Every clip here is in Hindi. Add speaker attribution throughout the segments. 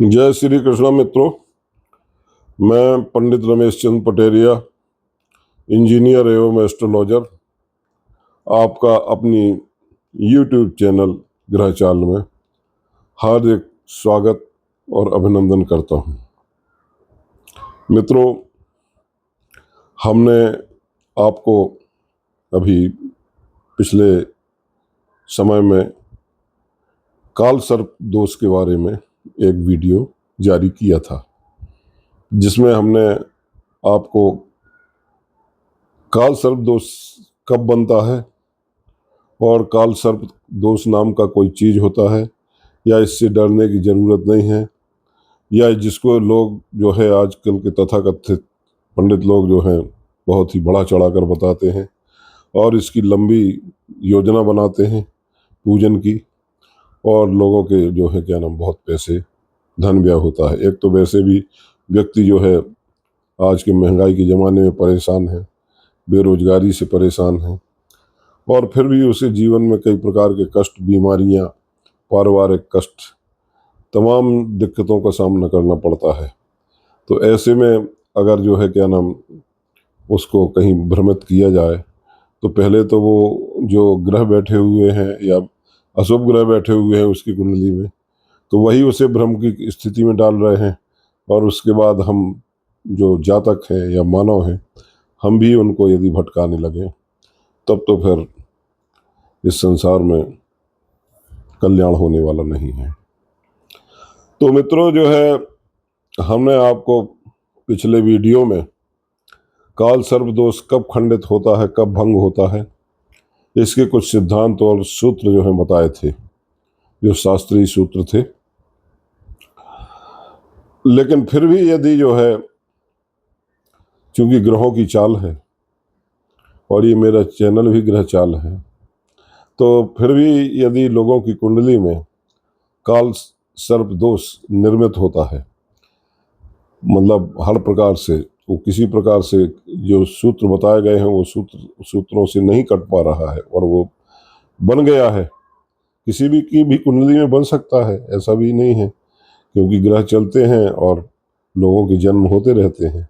Speaker 1: जय श्री कृष्ण मित्रों। मैं पंडित रमेश चंद्र पटेरिया, इंजीनियर एवं एस्ट्रोलॉजर, आपका अपनी YouTube चैनल ग्रहचाल में हार्दिक स्वागत और अभिनंदन करता हूं। मित्रों, हमने आपको अभी पिछले समय में काल सर्प दोष के बारे में एक वीडियो जारी किया था, जिसमें हमने आपको काल सर्प दोष कब बनता है और काल सर्प दोष नाम का कोई चीज होता है या इससे डरने की जरूरत नहीं है, या जिसको लोग जो है आजकल के तथाकथित पंडित लोग जो हैं बहुत ही बड़ा चढ़ाकर बताते हैं और इसकी लंबी योजना बनाते हैं पूजन की, और लोगों के जो है क्या नाम बहुत पैसे धन व्यय होता है। एक तो वैसे भी व्यक्ति जो है आज के महंगाई के ज़माने में परेशान है, बेरोजगारी से परेशान है, और फिर भी उसे जीवन में कई प्रकार के कष्ट, बीमारियां, पारिवारिक कष्ट, तमाम दिक्कतों का सामना करना पड़ता है। तो ऐसे में अगर जो है क्या नाम उसको कहीं भ्रमित किया जाए तो पहले तो वो जो ग्रह बैठे हुए हैं या अशुभ ग्रह बैठे हुए हैं उसकी कुंडली में, तो वही उसे भ्रम की स्थिति में डाल रहे हैं, और उसके बाद हम जो जातक हैं या मानव हैं हम भी उनको यदि भटकाने लगे तब तो फिर इस संसार में कल्याण होने वाला नहीं है। तो मित्रों, जो है हमने आपको पिछले वीडियो में काल सर्प दोष कब खंडित होता है, कब भंग होता है, इसके कुछ सिद्धांत और सूत्र जो है बताए थे, जो शास्त्रीय सूत्र थे। लेकिन फिर भी यदि जो है, चूंकि ग्रहों की चाल है और ये मेरा चैनल भी ग्रह चाल है, तो फिर भी यदि लोगों की कुंडली में काल सर्प दोष निर्मित होता है, मतलब हर प्रकार से वो किसी प्रकार से जो सूत्र बताए गए हैं वो सूत्रों से नहीं कट पा रहा है और वो बन गया है, किसी भी की भी कुंडली में बन सकता है, ऐसा भी नहीं है, क्योंकि ग्रह चलते हैं और लोगों के जन्म होते रहते हैं,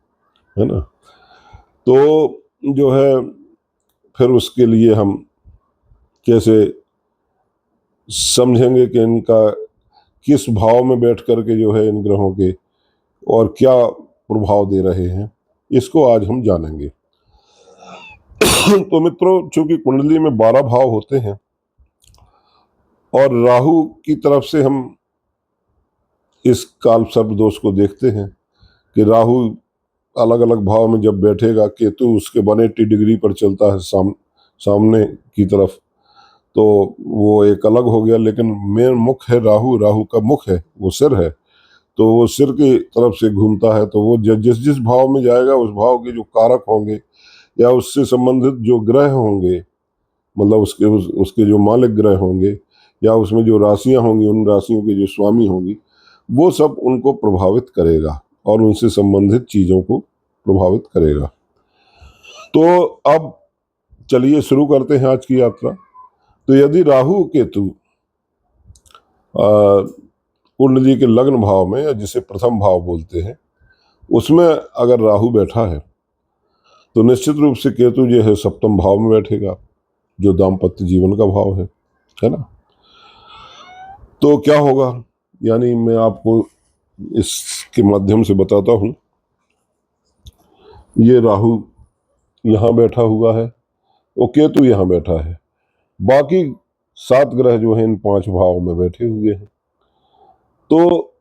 Speaker 1: है ना। तो जो है फिर उसके लिए हम कैसे समझेंगे कि इनका किस भाव में बैठ करके जो है इन ग्रहों के और क्या प्रभाव दे रहे हैं, इसको आज हम जानेंगे। तो मित्रों, चूंकि कुंडली में 12 भाव होते हैं और राहु की तरफ से हम इस काल सर्प दोष को देखते हैं कि राहु अलग अलग भाव में जब बैठेगा, केतु उसके 180 डिग्री पर चलता है सामने की तरफ, तो वो एक अलग हो गया। लेकिन मेन मुख है राहु, राहु का मुख है वो सिर है, तो वो सिर की तरफ से घूमता है, तो वो जिस जिस भाव में जाएगा उस भाव के जो कारक होंगे या उससे संबंधित जो ग्रह होंगे, मतलब उसके जो मालिक ग्रह होंगे या उसमें जो राशियां होंगी, उन राशियों के जो स्वामी होंगी, वो सब उनको प्रभावित करेगा और उनसे संबंधित चीजों को प्रभावित करेगा। तो अब चलिए शुरू करते हैं आज की यात्रा। तो यदि राहु केतु कुंडली के लग्न भाव में, या जिसे प्रथम भाव बोलते हैं, उसमें अगर राहु बैठा है तो निश्चित रूप से केतु जो है सप्तम भाव में बैठेगा, जो दाम्पत्य जीवन का भाव है ना। तो क्या होगा, यानी मैं आपको इसके माध्यम से बताता हूं। ये राहु यहां बैठा हुआ है और केतु यहां बैठा है, बाकी 7 ग्रह जो हैं इन 5 भाव में बैठे हुए हैं। तो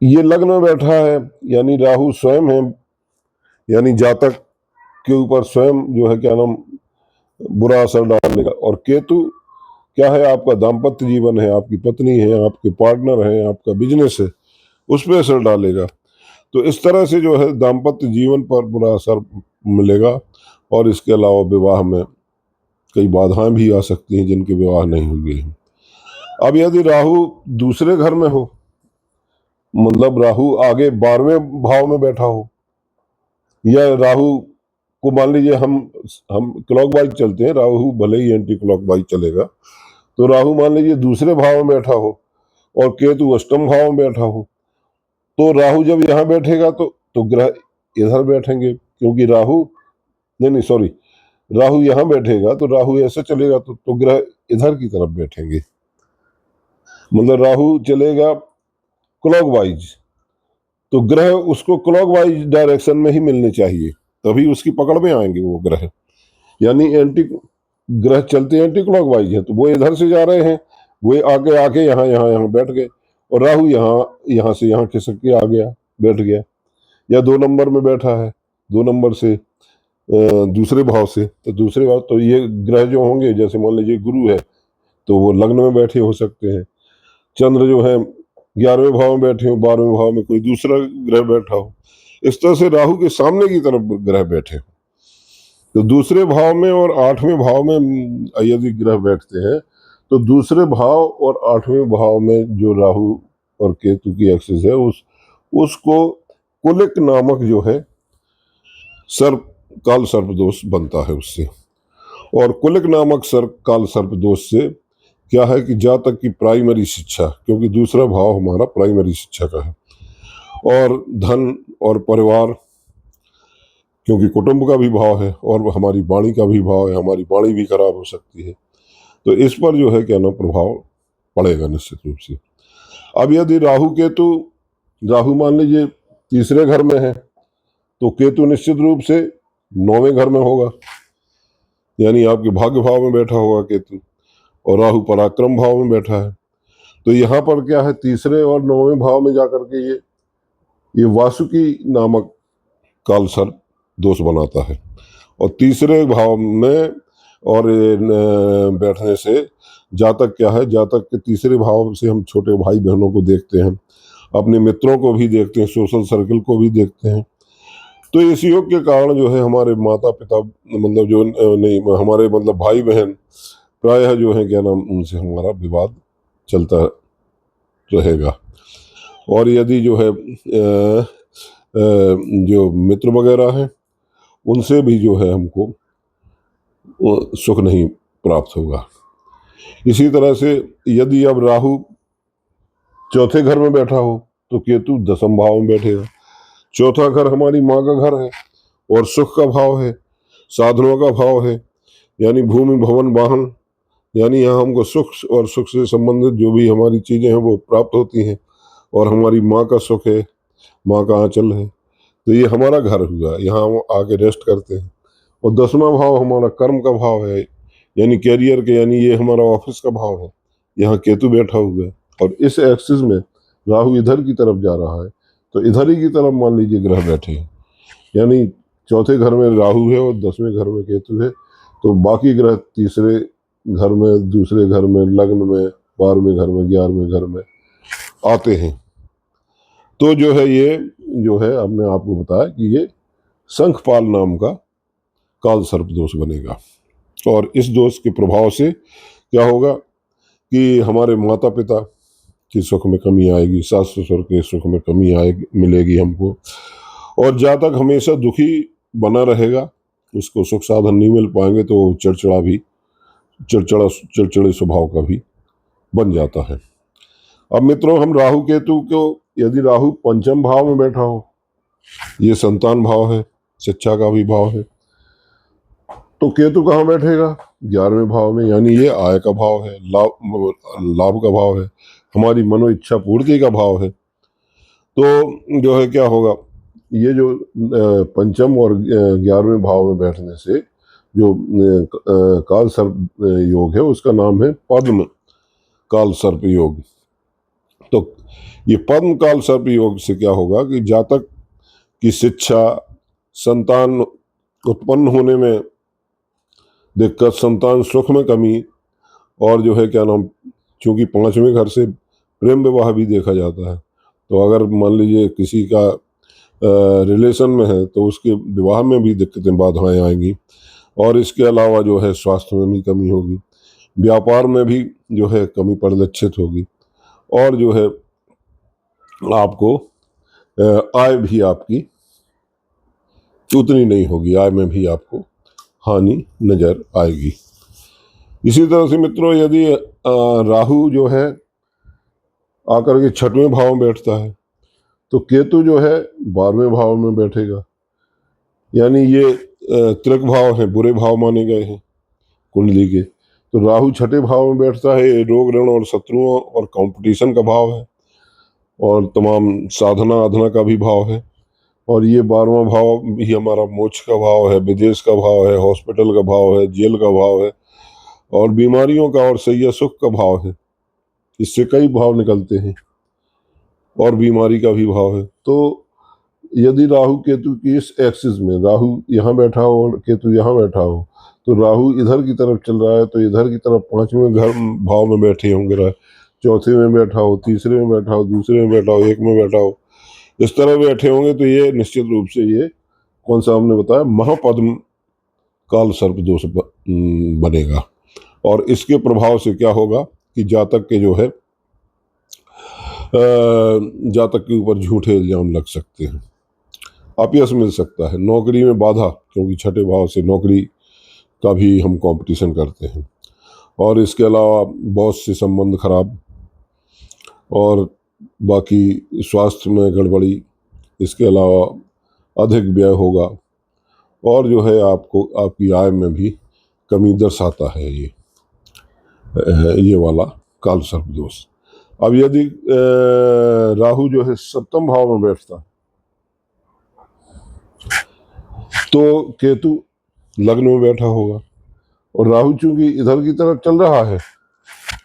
Speaker 1: ये लग्न में बैठा है, यानी राहु स्वयं है, यानी जातक के ऊपर स्वयं जो है क्या नाम बुरा असर डालेगा। और केतु क्या है, आपका दाम्पत्य जीवन है, आपकी पत्नी है, आपके पार्टनर है, आपका बिजनेस है, उस पर असर डालेगा। तो इस तरह से जो है दाम्पत्य जीवन पर बुरा असर मिलेगा, और इसके अलावा विवाह में कई बाधाएं भी आ सकती हैं जिनके विवाह नहीं हुए हैं। अब यदि राहु दूसरे घर में हो, मतलब राहु आगे 12वें भाव में बैठा हो, या राहु को मान लीजिए हम क्लॉकवाइज चलते हैं, राहु भले ही एंटी क्लॉकवाइज चलेगा, तो राहु मान लीजिए दूसरे भाव में बैठा हो और केतु अष्टम भाव में बैठा हो, तो राहु जब यहाँ बैठेगा तो ग्रह इधर बैठेंगे, क्योंकि राहु, नहीं नहीं सॉरी, राहु यहाँ बैठेगा तो राहु ऐसे चलेगा तो ग्रह इधर की तरफ बैठेंगे। मतलब राहु चलेगा क्लॉकवाइज, तो ग्रह उसको क्लॉकवाइज डायरेक्शन में ही मिलने चाहिए, तभी उसकी पकड़ में आएंगे वो ग्रह। यानी एंटी ग्रह चलते एंटी क्लॉकवाइज है, तो वो इधर से जा रहे हैं, वो आगे आके यहाँ यहाँ यहाँ बैठ गए, और राहु यहाँ से यहाँ खिसक के आ गया, बैठ गया, या 2 नंबर में बैठा है, 2 नंबर से दूसरे भाव से, तो दूसरे भाव, तो ये ग्रह जो होंगे, जैसे मान लीजिए गुरु है तो वो लग्न में बैठे हो सकते हैं, चंद्र जो है 11वें भाव में बैठे हो, 12वें भाव में कोई दूसरा ग्रह बैठा हो, इस तरह से राहु के सामने की तरफ ग्रह बैठे हो। तो दूसरे भाव में और 8वें भाव में यदि ग्रह बैठते हैं, तो दूसरे भाव और 8वें भाव में जो राहु और केतु की एक्सिस है, उसको कुलिक नामक जो है सर्प काल सर्प दोष बनता है उससे। और कुलिक नामक काल सर्प दोष से क्या है कि जातक की प्राइमरी शिक्षा, क्योंकि दूसरा भाव हमारा प्राइमरी शिक्षा का है, और धन और परिवार, क्योंकि कुटुंब का भी भाव है, और हमारी वाणी का भी भाव है, हमारी वाणी भी खराब हो सकती है, तो इस पर जो है क्या ना प्रभाव पड़ेगा निश्चित रूप से। अब यदि राहु मान लीजिए तीसरे घर में है, तो केतु निश्चित रूप से 9वें घर में होगा, यानी आपके भाग्य भाव में बैठा होगा केतु, और राहु पराक्रम भाव में बैठा है। तो यहाँ पर क्या है, तीसरे और 9वें भाव में जाकर के ये वासुकी नामक काल सर्प दोष बनाता है, और तीसरे भाव में और बैठने से जातक क्या है, जातक के तीसरे भाव से हम छोटे भाई बहनों को देखते हैं, अपने मित्रों को भी देखते हैं, सोशल सर्कल को भी देखते हैं। तो इस योग के कारण जो है हमारे माता पिता, मतलब जो नहीं, हमारे मतलब भाई बहन प्रायः जो है क्या नाम, उनसे हमारा विवाद चलता रहेगा। और यदि जो है जो मित्र वगैरह हैं, उनसे भी जो है हमको सुख नहीं प्राप्त होगा। इसी तरह से यदि अब राहु चौथे घर में बैठा हो, तो केतु 10वें भाव में बैठेगा। चौथा घर हमारी माँ का घर है, और सुख का भाव है, साधनों का भाव है, यानी भूमि भवन वाहन, यानी यहाँ हमको सुख और सुख से संबंधित जो भी हमारी चीजें हैं वो प्राप्त होती हैं, और हमारी माँ का सुख है, माँ का आंचल है, तो ये हमारा घर हुआ, यहाँ हम आके रेस्ट करते हैं। और 10वां भाव हमारा कर्म का भाव है, यानी कैरियर के, यानी ये हमारा ऑफिस का भाव है, यहाँ केतु बैठा हुआ है, और इस एक्सिस में राहु इधर की तरफ जा रहा है, तो इधर ही की तरफ मान लीजिए ग्रह बैठे हैं, यानी चौथे घर में राहु है और 10वें घर में केतु है, तो बाकी ग्रह तीसरे घर में, दूसरे घर में, लग्न में, 12वें घर में, 11वें घर में आते हैं। तो जो है ये जो है हमने आपको बताया कि ये शंखपाल नाम का काल सर्प दोष बनेगा, और इस दोष के प्रभाव से क्या होगा कि हमारे माता पिता की सुख में कमी आएगी, सास ससुर के सुख में कमी आएगी, मिलेगी हमको, और जातक हमेशा दुखी बना रहेगा, उसको सुख साधन नहीं मिल पाएंगे, तो चिड़चिड़े स्वभाव का भी बन जाता है। अब मित्रों, हम राहु केतु को, यदि राहु 5वें भाव में बैठा हो, ये संतान भाव है, शिक्षा का भी भाव है, तो केतु कहाँ बैठेगा, 11वें भाव में, यानी ये आय का भाव है, लाभ का भाव है, हमारी मनो इच्छा पूर्ति का भाव है। तो जो है क्या होगा, ये जो 5वें और 11वें भाव में बैठने से जो काल सर्प योग है, उसका नाम है पद्म काल सर्प योग। तो ये पद्म काल सर्प योग से क्या होगा कि जातक की शिक्षा, संतान उत्पन्न होने में दिक्कत, संतान सुख में कमी, और जो है क्या नाम, चूंकि 5वें घर से प्रेम विवाह भी देखा जाता है, तो अगर मान लीजिए किसी का रिलेशन में है, तो उसके विवाह में भी दिक्कतें बाधाएं आएंगी, और इसके अलावा जो है स्वास्थ्य में भी कमी होगी, व्यापार में भी जो है कमी परिलक्षित होगी, और जो है आपको आय भी आपकी उतनी नहीं होगी, आय में भी आपको हानि नजर आएगी। इसी तरह से मित्रों, यदि राहु जो है आकर के 6वें भाव में बैठता है। तो केतु जो है 12वें भाव में बैठेगा, यानी ये त्रिक भाव है, बुरे भाव माने गए हैं कुंडली के। तो राहु 6ठे भाव में बैठता है, ये रोग ऋण और शत्रुओं और कंपटीशन का भाव है, और तमाम साधना आधना का भी भाव है। और ये 12वां भाव भी हमारा मोक्ष का भाव है, विदेश का भाव है, हॉस्पिटल का भाव है, जेल का भाव है, और बीमारियों का और सैया सुख का भाव है। इससे कई भाव निकलते हैं, और बीमारी का भी भाव है। तो यदि राहु केतु की इस एक्सिस में राहु यहाँ बैठा हो और केतु यहाँ बैठा हो, तो राहु इधर की तरफ चल रहा है तो इधर की तरफ 5वें घर भाव में बैठे होंगे, चौथे में बैठा हो, तीसरे में बैठा हो, दूसरे में बैठा हो, एक में बैठा हो, इस तरह बैठे होंगे। तो ये निश्चित रूप से ये कौन सा हमने बताया, महापद्म काल सर्प दोष बनेगा। और इसके प्रभाव से क्या होगा कि जातक के जो है जातक के ऊपर झूठे इल्जाम लग सकते हैं, अपयश मिल सकता है, नौकरी में बाधा, क्योंकि 6ठे भाव से नौकरी का भी हम कंपटीशन करते हैं। और इसके अलावा बॉस से संबंध खराब, और बाकी स्वास्थ्य में गड़बड़ी, इसके अलावा अधिक व्यय होगा, और जो है आपको आपकी आय में भी कमी दर्शाता है ये वाला काल सर्प दोष। अब यदि राहु जो है 7वें भाव में बैठता है, तो केतु लग्न में बैठा होगा, और राहु चूंकि इधर की तरफ चल रहा है,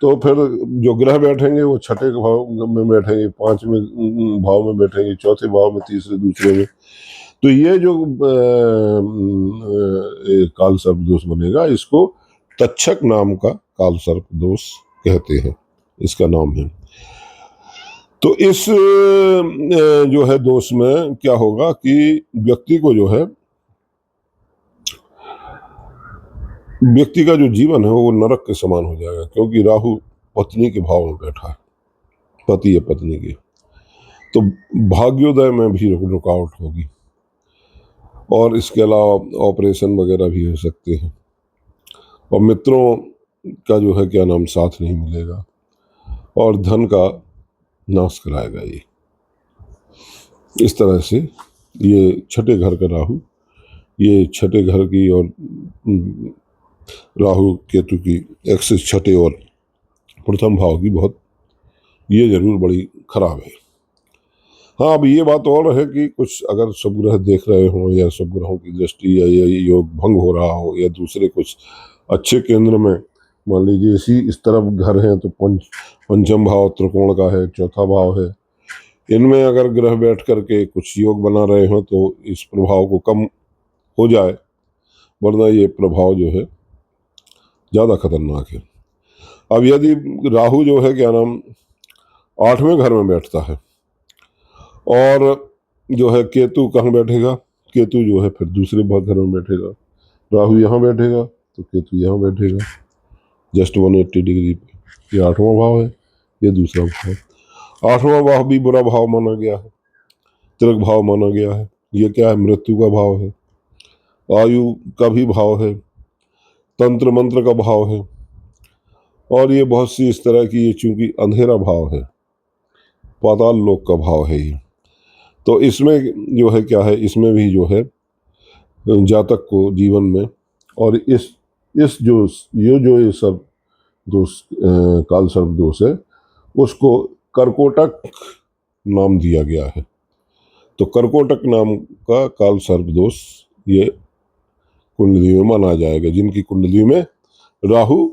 Speaker 1: तो फिर जो ग्रह बैठेंगे वो 6ठे भाव में बैठेंगे, 5वें भाव में बैठेंगे, चौथे भाव में, तीसरे दूसरे में। तो ये जो काल सर्प दोष बनेगा, इसको तक्षक नाम का काल सर्प दोष कहते हैं, इसका नाम है। तो इस जो है दोष में क्या होगा कि व्यक्ति को जो है, व्यक्ति का जो जीवन है वो नरक के समान हो जाएगा, क्योंकि राहु पत्नी के भाव में बैठा है, पति है पत्नी के। तो भाग्योदय में भी रुकावट होगी, और इसके अलावा ऑपरेशन वगैरह भी हो सकते हैं, और मित्रों का जो है क्या नाम साथ नहीं मिलेगा, और धन का नाश कराएगा ये। इस तरह से ये 6ठे घर का राहु, ये 6ठे घर की और राहु केतु की एक्सिस 6ठे और प्रथम भाव की बहुत ये जरूर बड़ी खराब है। हाँ, अब ये बात और है कि कुछ अगर शुभ ग्रह देख रहे हो, या शुभ ग्रहों की दृष्टि या योग भंग हो रहा हो, या दूसरे कुछ अच्छे केंद्र में, मान लीजिए इस तरफ घर है तो पंचम भाव त्रिकोण का है, चौथा भाव है, इनमें अगर ग्रह बैठ करके कुछ योग बना रहे हो तो इस प्रभाव को कम हो जाए, वरना ये प्रभाव जो है ज़्यादा खतरनाक है। अब यदि राहु जो है क्या नाम 8वें घर में बैठता है, और जो है केतु कहाँ बैठेगा, केतु जो है फिर दूसरे घर में बैठेगा, राहु यहाँ बैठेगा तो केतु यहाँ बैठेगा, जस्ट 180 डिग्री पे। ये 8वां भाव है, ये दूसरा भाव। 8वां भाव भी बुरा भाव माना गया है, त्रिक भाव माना गया है। ये क्या है, मृत्यु का भाव है, आयु का भी भाव है, तंत्र मंत्र का भाव है, और ये बहुत सी इस तरह की, ये चूंकि अंधेरा भाव है, पाताल लोक का भाव है ये। तो इसमें जो है क्या है, इसमें भी जो है जातक को जीवन में, और इस जो ये सब दोष काल सर्प दोष है, उसको कर्कोटक नाम दिया गया है। तो कर्कोटक नाम का काल सर्प दोष ये कुंडली में माना जाएगा, जिनकी कुंडली में राहु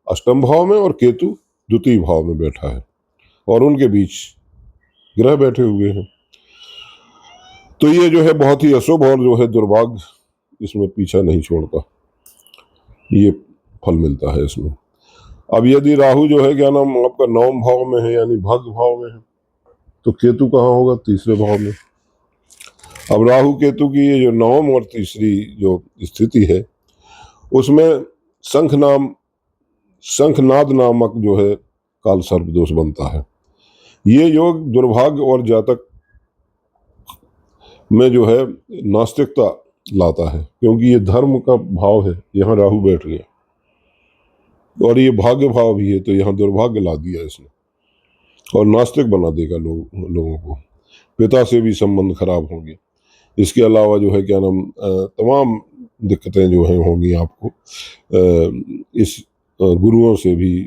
Speaker 1: 8वें भाव में और केतु 2य भाव में बैठा है, और उनके बीच ग्रह बैठे हुए हैं। तो ये जो है बहुत ही अशुभ और जो है दुर्भाग्य, इसमें पीछा नहीं छोड़ता, ये फल मिलता है इसमें। अब यदि राहु जो है क्या नाम आपका 9वें भाव में है, यानी भाग्य भाव में है, तो केतु कहाँ होगा, 3रे भाव में। अब राहु केतु की ये जो 9वीं और 3री जो स्थिति है, उसमें शंखनाद नामक जो है काल सर्प दोष बनता है। ये योग दुर्भाग्य और जातक में जो है नास्तिकता लाता है, क्योंकि ये धर्म का भाव है, यहाँ राहु बैठ गया, और ये भाग्य भाव भी है, तो यहाँ दुर्भाग्य ला दिया इसने। और नास्तिक बना देगा लोगों को। पिता से भी संबंध खराब होंगे। इसके अलावा जो है क्या नाम तमाम दिक्कतें जो है होंगी आपको। इस गुरुओं से भी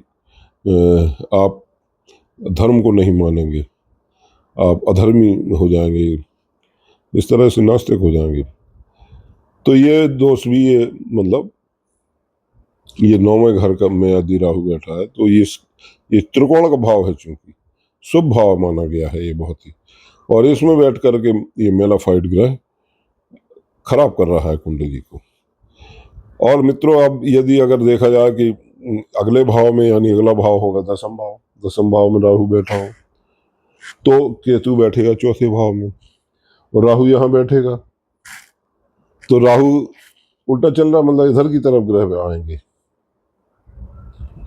Speaker 1: आप धर्म को नहीं मानेंगे, आप अधर्मी हो जाएंगे, इस तरह से नास्तिक हो जाएंगे। तो ये दोष भी, ये मतलब ये 9वें घर का में यदि राहु बैठा है तो ये त्रिकोण का भाव है, चूंकि शुभ भाव माना गया है ये बहुत ही, और इसमें बैठ करके ये मेलाफाइड ग्रह खराब कर रहा है कुंडली को। और मित्रों, अब यदि अगर देखा जाए कि अगले भाव में, यानी अगला भाव होगा दसम भाव, दसम भाव में राहु बैठा हो तो केतु बैठेगा चौथे भाव में और राहु यहां बैठेगा, तो राहु उल्टा चल रहा, मतलब इधर की तरफ ग्रह आएंगे।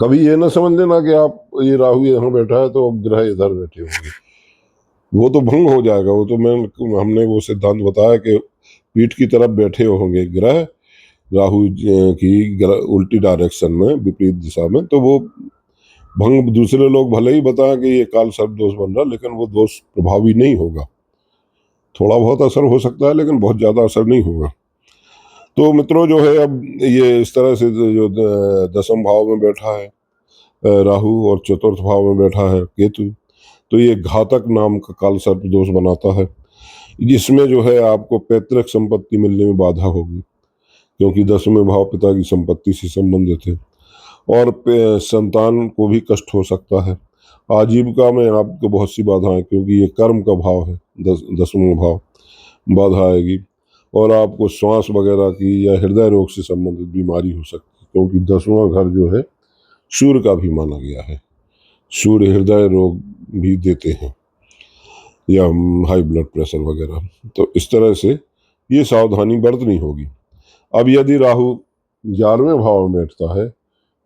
Speaker 1: कभी ये ना समझ लेना कि आप ये राहु यहाँ बैठा है तो अब ग्रह इधर बैठे होंगे, वो तो भंग हो जाएगा। वो तो हमने वो सिद्धांत बताया कि पीठ की तरफ बैठे होंगे ग्रह राहु की उल्टी डायरेक्शन में, विपरीत दिशा में, तो वो भंग, दूसरे लोग भले ही बताएं कि ये काल सर्प दोष बन रहा, लेकिन वो दोष प्रभावी नहीं होगा। थोड़ा बहुत असर हो सकता है लेकिन बहुत ज्यादा असर नहीं होगा। तो मित्रों जो है, अब ये इस तरह से जो दसम भाव में बैठा है राहु और चतुर्थ भाव में बैठा है केतु, तो ये घातक नाम का काल सर्प दोष बनाता है, जिसमें जो है आपको पैतृक संपत्ति मिलने में बाधा होगी, क्योंकि 10वें भाव पिता की संपत्ति से संबंधित है, और संतान को भी कष्ट हो सकता है। आजीविका में आपको बहुत सी बाधाएं, क्योंकि ये कर्म का भाव है, 10वां भाव, बाधा आएगी। और आपको श्वास वगैरह की या हृदय रोग से संबंधित बीमारी हो सकती है, क्योंकि 10वां घर जो है सूर्य का भी माना गया है। सूर्य हृदय रोग भी देते हैं, या हाई ब्लड प्रेशर वगैरह। तो इस तरह से ये सावधानी बरतनी होगी। अब यदि राहु 11वें भाव में बैठता है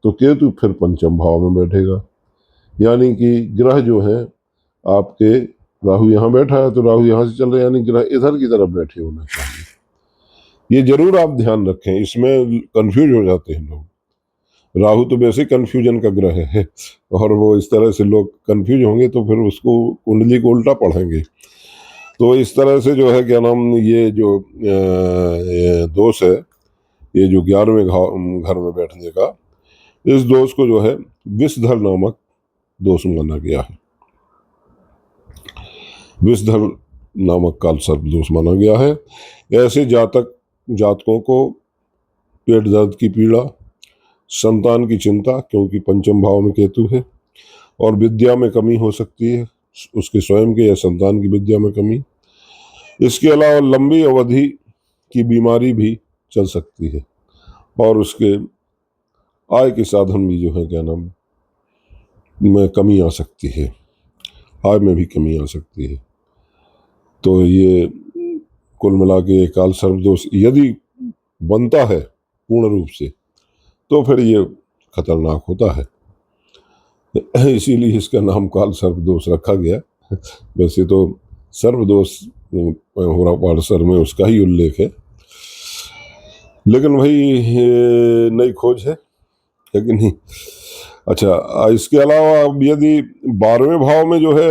Speaker 1: तो केतु फिर पंचम भाव में बैठेगा, यानी कि ग्रह जो है आपके, राहु यहाँ बैठा है तो राहु यहाँ से चल रहे, यानी ग्रह इधर की तरफ बैठे होना चाहिए। ये जरूर आप ध्यान रखें, इसमें कंफ्यूज हो जाते हैं लोग। राहु तो वैसे कंफ्यूजन का ग्रह है, और वो इस तरह से लोग कंफ्यूज होंगे तो फिर उसको कुंडली को उल्टा पढ़ेंगे। तो इस तरह से जो है क्या नाम, ये जो दोष है, ये जो 11वें घर में बैठने का, इस दोष को जो है विषधर नामक दोष माना गया है। विषधर नामक काल सर्प दोष माना गया है। ऐसे जातकों को पेट दर्द की पीड़ा, संतान की चिंता, क्योंकि पंचम भाव में केतु है, और विद्या में कमी हो सकती है, उसके स्वयं के या संतान की विद्या में कमी। इसके अलावा लंबी अवधि की बीमारी भी चल सकती है, और उसके आय के साधन भी जो है क्या नाम में कमी आ सकती है, आय में भी कमी आ सकती है। तो ये कुल मिला के काल सर्प दोष यदि बनता है पूर्ण रूप से, तो फिर ये खतरनाक होता है। इसीलिए इसका नाम काल सर्प दोष रखा गया। वैसे तो सर्प दोष होरा पाठसर में उसका ही उल्लेख है, लेकिन वही नई खोज है कि नहीं। अच्छा, इसके अलावा अब यदि 12वें भाव में जो है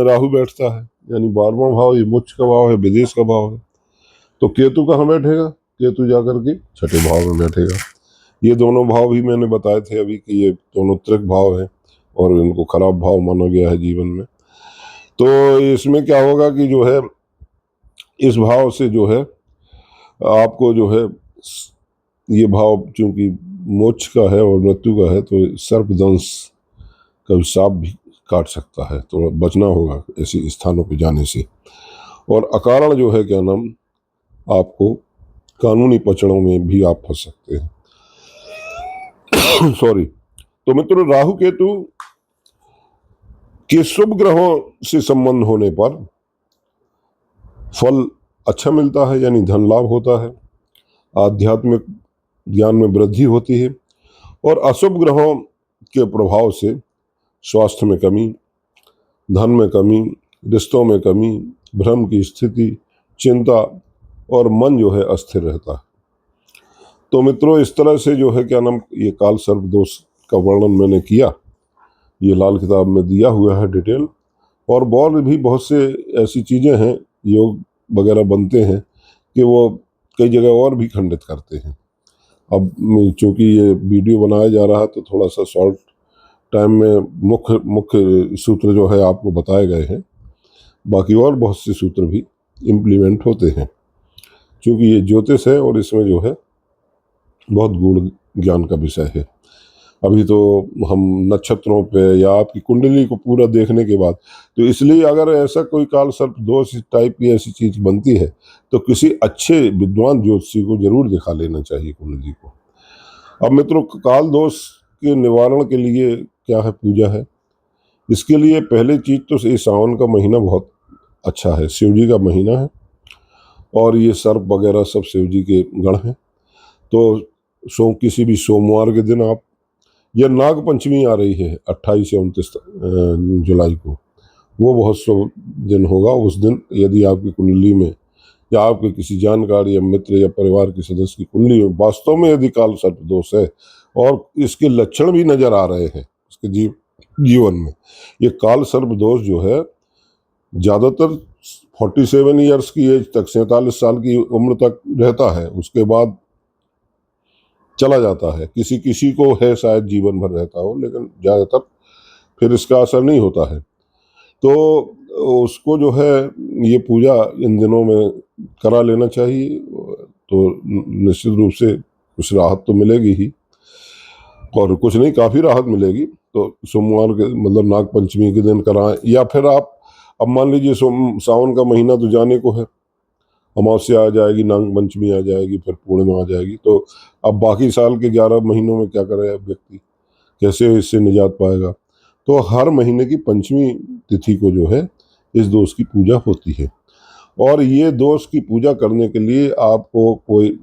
Speaker 1: राहु बैठता है, यानी 12वां भाव ये मोक्ष का भाव है, विदेश का भाव है, तो केतु कहाँ बैठेगा? केतु जाकर के छठे भाव में बैठेगा। ये दोनों भाव भी मैंने बताए थे अभी कि ये दोनों त्रिक भाव है और इनको खराब भाव माना गया है जीवन में। तो इसमें क्या होगा कि जो है इस भाव से जो है आपको जो है ये भाव चूंकि मोक्ष का है और मृत्यु का है, तो सर्पदंश का सांप भी काट सकता है, तो बचना होगा ऐसे स्थानों पर जाने से। और अकारण जो है क्या नाम आपको कानूनी पचड़ों में भी आप फंस सकते हैं। सॉरी। तो मित्रों, राहु केतु के शुभ ग्रहों से संबंध होने पर फल अच्छा मिलता है, यानी धन लाभ होता है, आध्यात्मिक ज्ञान में वृद्धि होती है, और अशुभ ग्रहों के प्रभाव से स्वास्थ्य में कमी, धन में कमी, रिश्तों में कमी, भ्रम की स्थिति, चिंता, और मन जो है अस्थिर रहता है। तो मित्रों, इस तरह से जो है क्या नाम ये काल सर्प दोष का वर्णन मैंने किया, ये लाल किताब में दिया हुआ है डिटेल। और भी बहुत से ऐसी चीज़ें हैं, योग वगैरह बनते हैं कि वो कई जगह और भी खंडित करते हैं। अब चूंकि ये वीडियो बनाया जा रहा है तो थोड़ा सा शॉर्ट टाइम में मुख्य मुख्य सूत्र जो है आपको बताए गए हैं। बाकी और बहुत से सूत्र भी इम्प्लीमेंट होते हैं, क्योंकि ये ज्योतिष है और इसमें जो है बहुत गूढ़ ज्ञान का विषय है। अभी तो हम नक्षत्रों पे या आपकी कुंडली को पूरा देखने के बाद, तो इसलिए अगर ऐसा कोई काल सर्प दोष टाइप की ऐसी चीज बनती है तो किसी अच्छे विद्वान ज्योतिषी को जरूर दिखा लेना चाहिए कुंडली को। अब मित्रों, काल दोष के निवारण के लिए क्या है, पूजा है। इसके लिए पहले चीज तो ये सावन का महीना बहुत अच्छा है, शिव जी का महीना है और ये सर्प वगैरह सब शिव जी के गण हैं। तो किसी भी सोमवार के दिन आप, यह नाग पंचमी आ रही है 28 से 29 जुलाई को, वो बहुत शुभ दिन होगा। उस दिन यदि आपकी कुंडली में या आपके किसी जानकार या मित्र या परिवार के सदस्य की कुंडली में वास्तव में यदि काल सर्प दोष है और इसके लक्षण भी नजर आ रहे हैं उसके जीवन में, ये काल सर्प दोष जो है ज्यादातर 47 ईयर्स की एज तक, 47 साल की उम्र तक रहता है, उसके बाद चला जाता है। किसी किसी को है शायद जीवन भर रहता हो, लेकिन ज़्यादातर फिर इसका असर नहीं होता है। तो उसको जो है ये पूजा इन दिनों में करा लेना चाहिए, तो निश्चित रूप से कुछ राहत तो मिलेगी ही, और कुछ नहीं काफ़ी राहत मिलेगी। तो सोमवार के मतलब नाग पंचमी के दिन कराएं, या फिर आप अब मान लीजिए सावन का महीना तो जाने को है, अमावस्या आ जाएगी, नाग पंचमी आ जाएगी, फिर पूर्णिमा आ जाएगी, तो अब बाकी साल के 11 महीनों में क्या करे व्यक्ति, कैसे इससे निजात पाएगा। तो हर महीने की पंचमी तिथि को जो है इस दोष की पूजा होती है। और ये दोष की पूजा करने के लिए आपको कोई,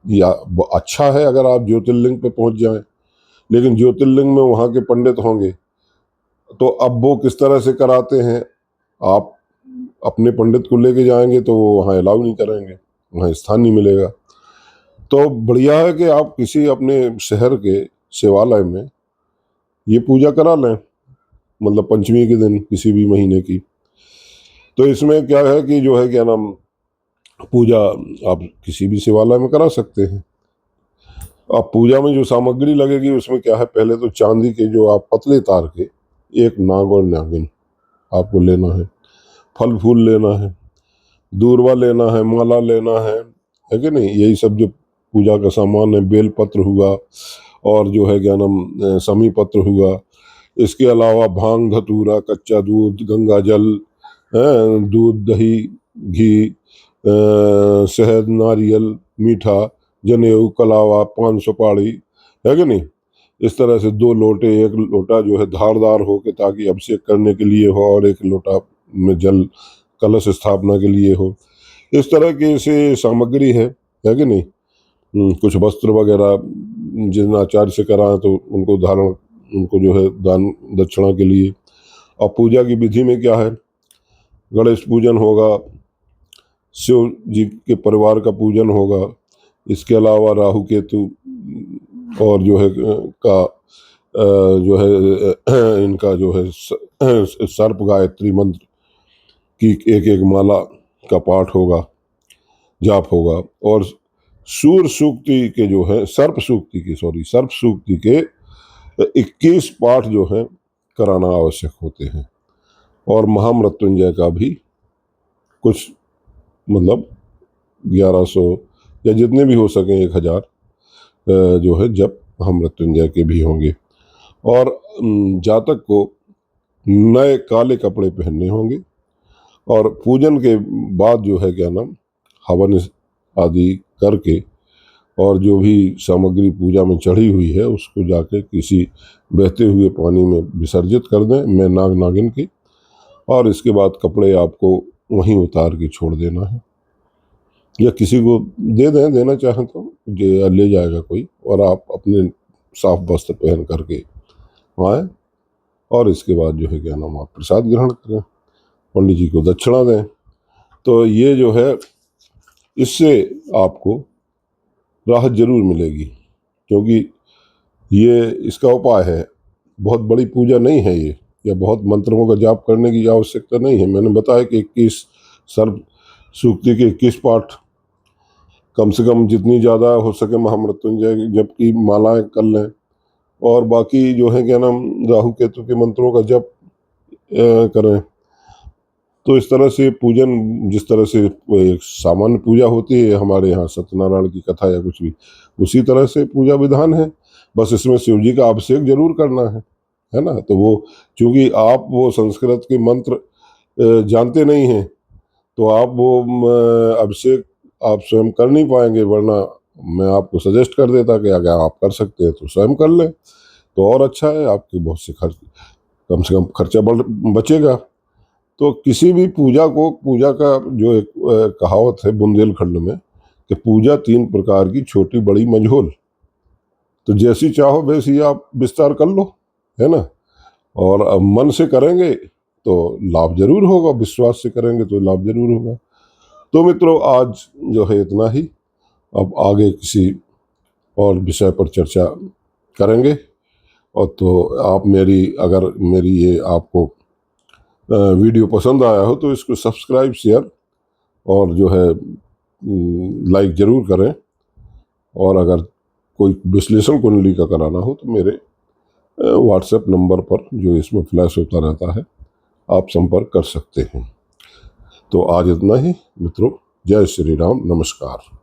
Speaker 1: या अच्छा है अगर आप ज्योतिर्लिंग पे पहुंच जाएं, लेकिन ज्योतिर्लिंग में वहाँ के पंडित होंगे, तो अब वो किस तरह से कराते हैं, आप अपने पंडित को लेके जाएंगे तो वो वहाँ अलाउ नहीं करेंगे, वहाँ स्थान नहीं मिलेगा। तो बढ़िया है कि आप किसी अपने शहर के शिवालय में ये पूजा करा लें, मतलब पंचमी के दिन किसी भी महीने की। तो इसमें क्या है कि जो है क्या नाम, पूजा आप किसी भी शिवालय में करा सकते हैं। अब पूजा में जो सामग्री लगेगी उसमें क्या है, पहले तो चांदी के जो आप पतले तार के एक नाग और नागिन आपको लेना है, फल फूल लेना है, दूर्वा लेना है, माला लेना है कि नहीं, यही सब जो पूजा का सामान है। बेल पत्र हुआ और जो है क्या नाम समी पत्र हुआ। इसके अलावा भांग धतूरा, कच्चा दूध, गंगा जल, दूध, दही, घी, शहद, नारियल, मीठा, जनेऊ, कलावा, पान सुपारी, है कि नहीं। इस तरह से 2 लोटे, एक लोटा जो है धारदार हो के ताकि अभिषेक करने के लिए हो, और एक लोटा में जल कलश स्थापना के लिए हो। इस तरह की से सामग्री है कि नहीं। कुछ वस्त्र वगैरह जिन आचार्य से कराएं तो उनको धारण, उनको जो है दान दक्षिणा के लिए। और पूजा की विधि में क्या है, गणेश पूजन होगा, शिव जी के परिवार का पूजन होगा, इसके अलावा राहु केतु और जो है का जो है इनका जो है सर्प गायत्री मंत्र की एक एक माला का पाठ होगा, जाप होगा। और सूर्य सूक्ति के जो है सर्प सूक्ति के 21 पाठ जो है कराना आवश्यक होते हैं। और महामृत्युंजय का भी कुछ मतलब 1100 या जितने भी हो सकें 1000 जो है जब महामृत्युंजय के भी होंगे। और जातक को नए काले कपड़े पहनने होंगे। और पूजन के बाद जो है क्या नाम, हवन आदि करके और जो भी सामग्री पूजा में चढ़ी हुई है उसको जाके किसी बहते हुए पानी में विसर्जित कर दें, मैं नाग नागिन की। और इसके बाद कपड़े आपको वहीं उतार के छोड़ देना है, या किसी को दे दें, देना चाहें तो ले जाएगा कोई, और आप अपने साफ वस्त्र पहन करके आए। और इसके बाद जो है क्या नाम, आप प्रसाद ग्रहण करें, पंडित जी को दक्षिणा दें। तो ये जो है इससे आपको राहत जरूर मिलेगी, क्योंकि ये इसका उपाय है। बहुत बड़ी पूजा नहीं है ये, या बहुत मंत्रों का जाप करने की आवश्यकता नहीं है। मैंने बताया कि 21 सर्व सूक्ति के 21 पाठ, कम से कम जितनी ज़्यादा हो सके महामृत्युंजय जबकि मालाएं कर लें, और बाकी जो है क्या नाम राहु केतु के मंत्रों का जप करें। तो इस तरह से पूजन, जिस तरह से एक सामान्य पूजा होती है हमारे यहाँ सत्यनारायण की कथा या कुछ भी, उसी तरह से पूजा विधान है। बस इसमें शिव जी का अभिषेक जरूर करना है ना। तो वो चूंकि आप वो संस्कृत के मंत्र जानते नहीं हैं, तो आप वो अभिषेक आप स्वयं कर नहीं पाएंगे, वरना मैं आपको सजेस्ट कर देता कि अगर आप कर सकते हैं तो स्वयं कर लें, तो और अच्छा है। आपके बहुत से खर्च, कम से कम खर्चा बचेगा। तो किसी भी पूजा को, पूजा का जो एक कहावत है बुंदेलखंड में कि पूजा 3 प्रकार की, छोटी बड़ी मझोल। तो जैसी चाहो वैसी आप विस्तार कर लो, है ना। और अब मन से करेंगे तो लाभ जरूर होगा, विश्वास से करेंगे तो लाभ जरूर होगा। तो मित्रों, आज जो है इतना ही। अब आगे किसी और विषय पर चर्चा करेंगे। और तो आप अगर मेरी ये आपको वीडियो पसंद आया हो तो इसको सब्सक्राइब, शेयर और जो है लाइक जरूर करें। और अगर कोई विश्लेषण कुंडली का कराना हो तो मेरे व्हाट्सएप नंबर पर जो इसमें फ्लैश होता रहता है, आप संपर्क कर सकते हैं। तो आज इतना ही मित्रों। जय श्री राम, नमस्कार।